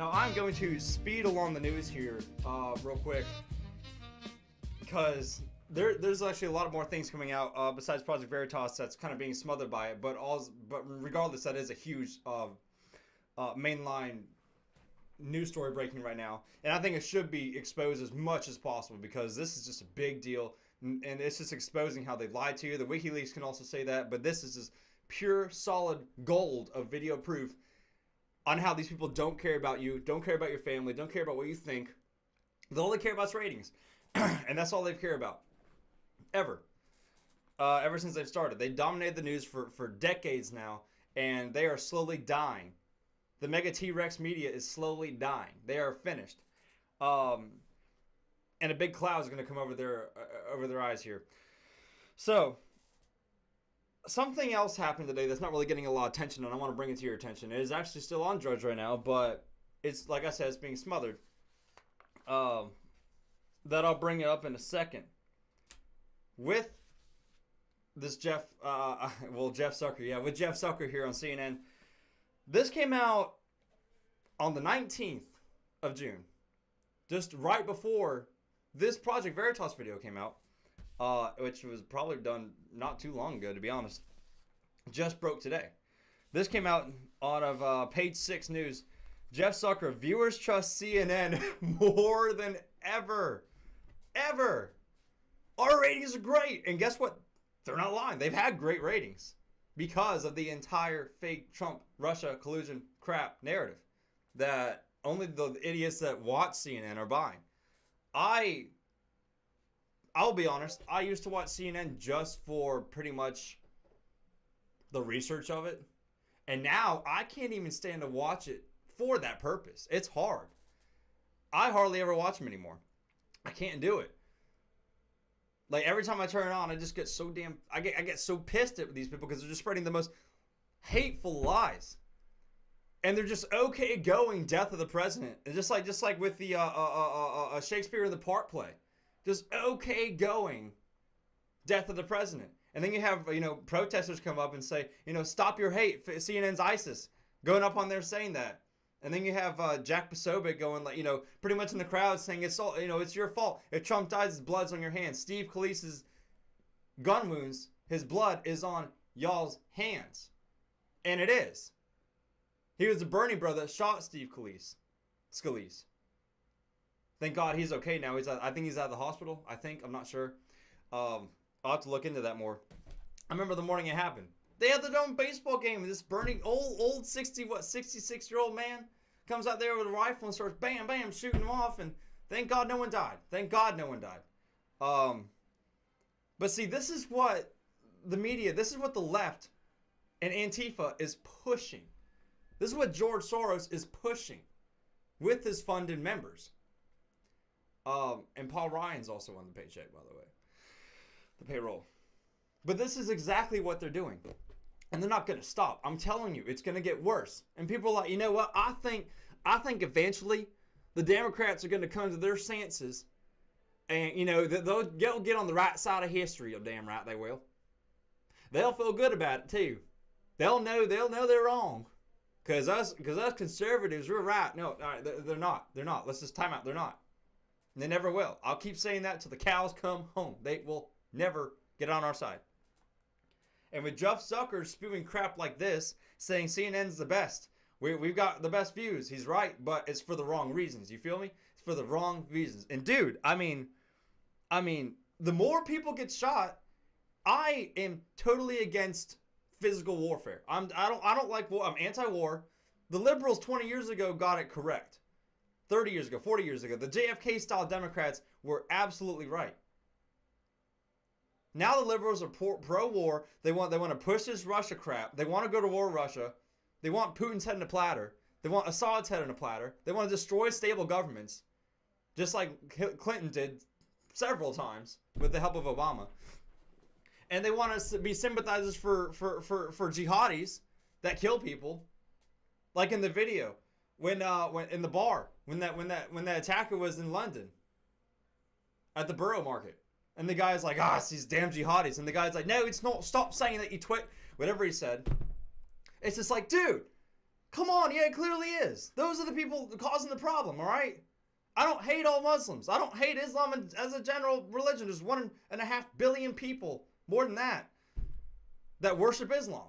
Now I'm going to speed along the news here real quick because there's actually a lot more things coming out besides Project Veritas that's kind of being smothered by it. But regardless, that is a huge mainline news story breaking right now, and I think it should be exposed as much as possible because this is just a big deal, and it's just exposing how they lied to you. The WikiLeaks can also say that, but this is just pure, solid gold of video proof on how these people don't care about you, don't care about your family, don't care about what you think. All they care about is ratings, and that's all they care about, ever since they've started. They dominated the news for decades now, and they are slowly dying. The mega T-Rex media is slowly dying. They are finished. And a big cloud is going to come over their eyes here. So, something else happened today that's not really getting a lot of attention, and I want to bring it to your attention. It is actually still on Drudge right now, but it's, like I said, it's being smothered. That I'll bring it up in a second. With this Jeff Zucker, with Jeff Zucker here on CNN. This came out on the 19th of June, just right before this Project Veritas video came out, which was probably done not too long ago, to be honest. Just broke today. This came out out of Page 6 News. Jeff Zucker, viewers trust CNN more than ever. Ever. Our ratings are great. And guess what? They're not lying. They've had great ratings. Because of the entire fake Trump-Russia collusion crap narrative that only the idiots that watch CNN are buying. I'll be honest, I used to watch CNN just for pretty much the research of it. And now I can't even stand to watch it for that purpose. It's hard. I hardly ever watch them anymore. I can't do it. Like, every time I turn it on, I just get so I get so pissed at these people because they're just spreading the most hateful lies. And they're just okay going death of the president. And just like with the Shakespeare in the Park play. Just okay going death of the president. And then you have, protesters come up and say, stop your hate. CNN's ISIS. Going up on there saying that. And then you have Jack Posobiec going, pretty much in the crowd saying it's all, it's your fault. If Trump dies, his blood's on your hands. Steve Scalise's gun wounds, his blood is on y'all's hands. And it is. He was the Bernie brother that shot Steve Scalise. Thank God he's okay now. I think he's out of the hospital. I'm not sure. I'll have to look into that more. I remember the morning it happened. They had their own baseball game. This Bernie, old 66-year-old man comes out there with a rifle and starts bam, bam, shooting them off. And thank God no one died. But see, this is what the media, this is what the left and Antifa is pushing. This is what George Soros is pushing with his funded members. And Paul Ryan's also on the paycheck, by the way. The payroll. But this is exactly what they're doing. And they're not going to stop. I'm telling you, it's going to get worse. And people are like, you know what? I think eventually the Democrats are going to come to their senses. And, they'll get on the right side of history. You're damn right they will. They'll feel good about it, too. They'll know they're wrong. Because us conservatives, we're right. No, they're not. They're not. Let's just time out. They're not. And they never will. I'll keep saying that till the cows come home. They will never get on our side. And with Jeff Zucker spewing crap like this, saying CNN's the best, we've got the best views. He's right, but it's for the wrong reasons. You feel me? It's for the wrong reasons. And dude, I mean, the more people get shot, I am totally against physical warfare. I don't like war. I'm anti-war. The liberals 20 years ago got it correct. 30 years ago, 40 years ago, the JFK style Democrats were absolutely right. Now the liberals are pro-war. They want to push this Russia crap. They want to go to war with Russia. They want Putin's head in a platter. They want Assad's head in a platter. They want to destroy stable governments, just like Clinton did several times with the help of Obama. And they want us to be sympathizers for jihadis that kill people, like in the video when in the bar when that attacker was in London at the Borough Market. And the guy's like, it's these damn jihadis. And the guy's like, no, it's not. Stop saying that, you twit. Whatever he said. It's just like, dude, Come on, yeah, it clearly is. Those are the people causing the problem, all right? I don't hate all Muslims. I don't hate Islam as a general religion. There's 1.5 billion people, more than that worship Islam.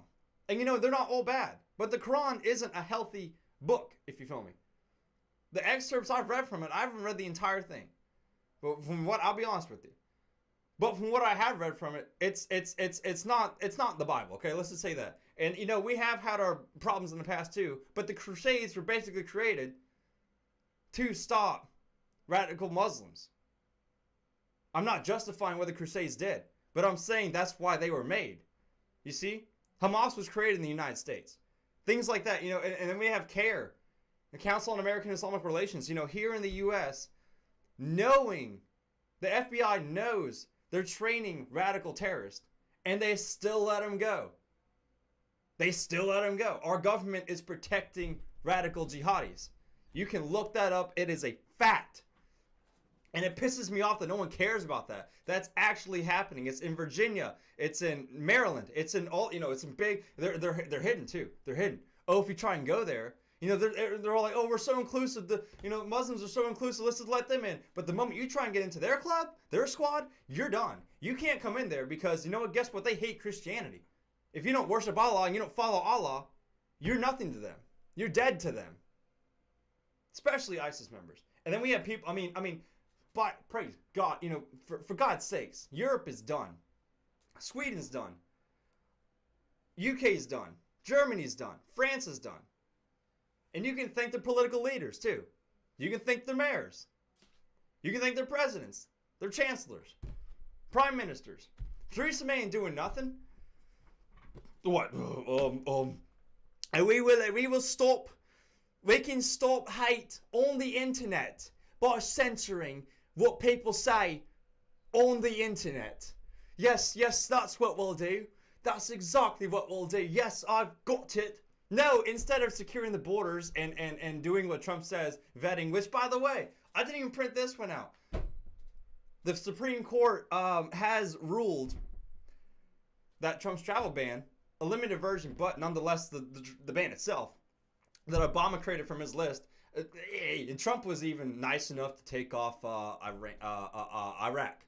And you know, they're not all bad. But the Quran isn't a healthy book, if you feel me. The excerpts I've read from it, I haven't read the entire thing. But from what, I'll be honest with you. But from what I have read from it, it's not the Bible, okay? Let's just say that. And you know, we have had our problems in the past too, but the Crusades were basically created to stop radical Muslims. I'm not justifying what the Crusades did, but I'm saying that's why they were made. You see? Hamas was created in the United States. Things like that, you know, and then we have CARE, the Council on American Islamic Relations, you know, here in the U.S., knowing, the FBI knows they're training radical terrorists, and they still let them go. They still let them go. Our government is protecting radical jihadis. You can look that up. It is a fact. And it pisses me off that no one cares about that. That's actually happening. It's in Virginia. It's in Maryland. It's in all, you know, it's in big, they're hidden too. They're hidden. Oh, if you try and go there, you know, they're all like, oh, we're so inclusive. You know, Muslims are so inclusive. Let's just let them in. But the moment you try and get into their club, their squad, you're done. You can't come in there because, you know what, guess what? They hate Christianity. If you don't worship Allah and you don't follow Allah, you're nothing to them. You're dead to them. Especially ISIS members. And then we have people, I mean, but praise God, you know, for God's sakes, Europe is done. Sweden's done. UK's done. Germany's done. France is done. And you can thank their political leaders too. You can thank their mayors. You can thank their presidents, their chancellors, prime ministers. Theresa May ain't doing nothing. What? And we will stop. We can stop hate on the internet by censoring what people say on the internet. Yes, that's what we'll do. That's exactly what we'll do. Yes, I've got it. No, instead of securing the borders and doing what Trump says, vetting, which, by the way, I didn't even print this one out. The Supreme Court has ruled that Trump's travel ban, a limited version, but nonetheless the ban itself, that Obama created from his list. Trump was even nice enough to take off Iraq.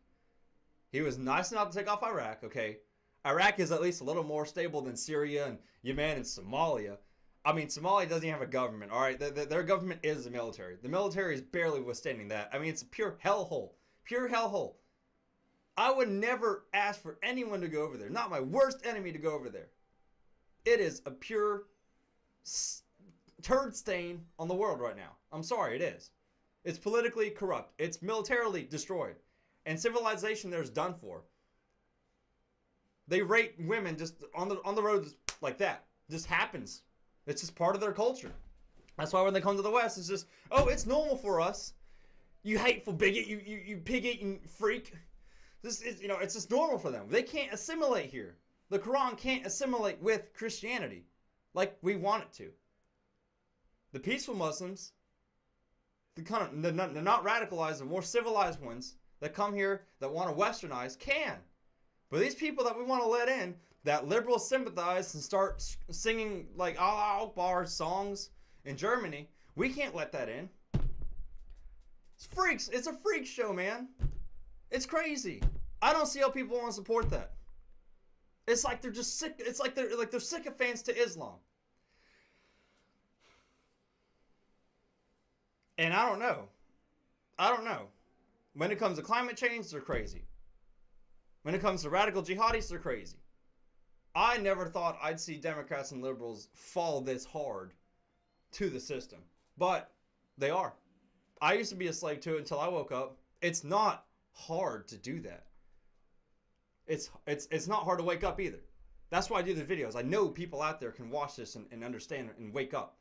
He was nice enough to take off Iraq, okay? Iraq is at least a little more stable than Syria and Yemen and Somalia. I mean, Somalia doesn't even have a government, all right? Their government is the military. The military is barely withstanding that. I mean, it's a pure hellhole. Pure hellhole. I would never ask for anyone to go over there. Not my worst enemy to go over there. It is a pure turd stain on the world right now. I'm sorry, it is. It's politically corrupt. It's militarily destroyed. And civilization there's done for. They rape women just on the road just like that. Just happens. It's just part of their culture. That's why when they come to the West, it's just, oh, it's normal for us. You hateful bigot, you pig-eating freak. This is, you know, it's just normal for them. They can't assimilate here. The Quran can't assimilate with Christianity like we want it to. The peaceful Muslims, they're not radicalized, the more civilized ones that come here that want to westernize can. But these people that we want to let in, that liberals sympathize and start singing like Allah Akbar songs in Germany, we can't let that in. It's freaks. It's a freak show, man. It's crazy. I don't see how people want to support that. It's like they're just sick. It's like they're sycophants to Islam. And I don't know. When it comes to climate change, they're crazy. When it comes to radical jihadis, they're crazy. I never thought I'd see Democrats and liberals fall this hard to the system. But they are. I used to be a slave to it until I woke up. It's not hard to do that. It's not hard to wake up either. That's why I do the videos. I know people out there can watch this and understand and wake up.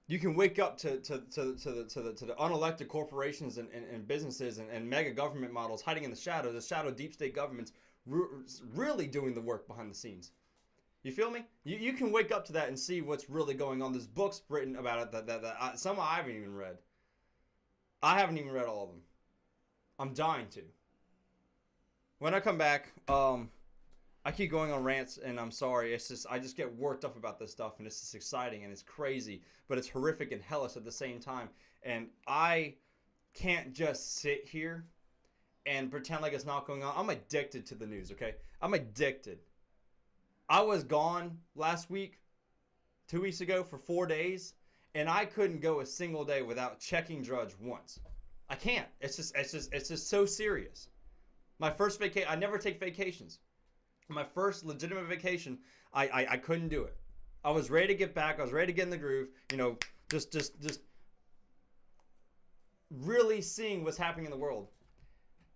You can wake up to the unelected corporations and businesses and mega government models hiding in the shadow deep state governments really doing the work behind the scenes. You feel me? You can wake up to that and see what's really going on. There's books written about it that some I haven't even read. I haven't even read all of them. I'm dying to. When I come back, I keep going on rants, and I'm sorry. It's just I just get worked up about this stuff, and it's just exciting and it's crazy, but it's horrific and hellish at the same time. And I can't just sit here and pretend like it's not going on. I'm addicted to the news. Okay, I'm addicted. I was gone last week, 2 weeks ago, for 4 days, and I couldn't go a single day without checking Drudge once. I can't. It's just so serious. My first vacation, I never take vacations. My first legitimate vacation, I couldn't do it. I was ready to get back. I was ready to get in the groove. You know, just really seeing what's happening in the world.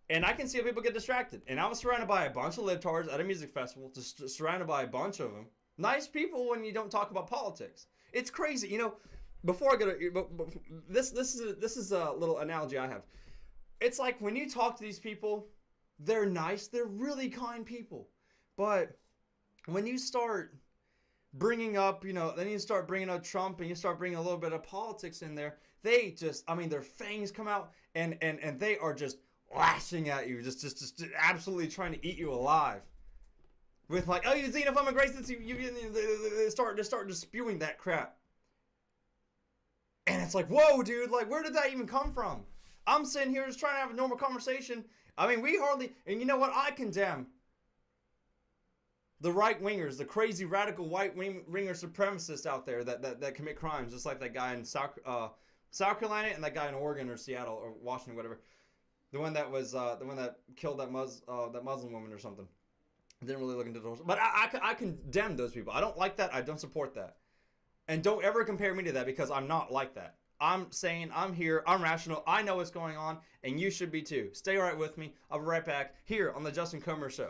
And I can see how people get distracted. And I was surrounded by a bunch of libtards at a music festival, just surrounded by a bunch of them. Nice people when you don't talk about politics. It's crazy, you know. Before I go to this is a little analogy I have. It's like when you talk to these people, they're nice, they're really kind people. But when you start bringing up, you know, then you start bringing up Trump and you start bringing a little bit of politics in there, they just, I mean, their fangs come out and they are just lashing at you, just absolutely trying to eat you alive. With like, oh, you xenophobic racist, you start just spewing that crap. And it's like, whoa, dude, like, where did that even come from? I'm sitting here just trying to have a normal conversation. I mean, we hardly, and you know what? I condemn the right-wingers, the crazy radical right-winger supremacists out there that commit crimes, just like that guy in South Carolina and that guy in Oregon or Seattle or Washington, whatever. The one that killed that Muslim woman or something. I didn't really look into those, but I condemn those people. I don't like that. I don't support that. And don't ever compare me to that, because I'm not like that. I'm saying I'm here. I'm rational. I know what's going on, and you should be too. Stay right with me. I'll be right back here on the Justin Comer Show.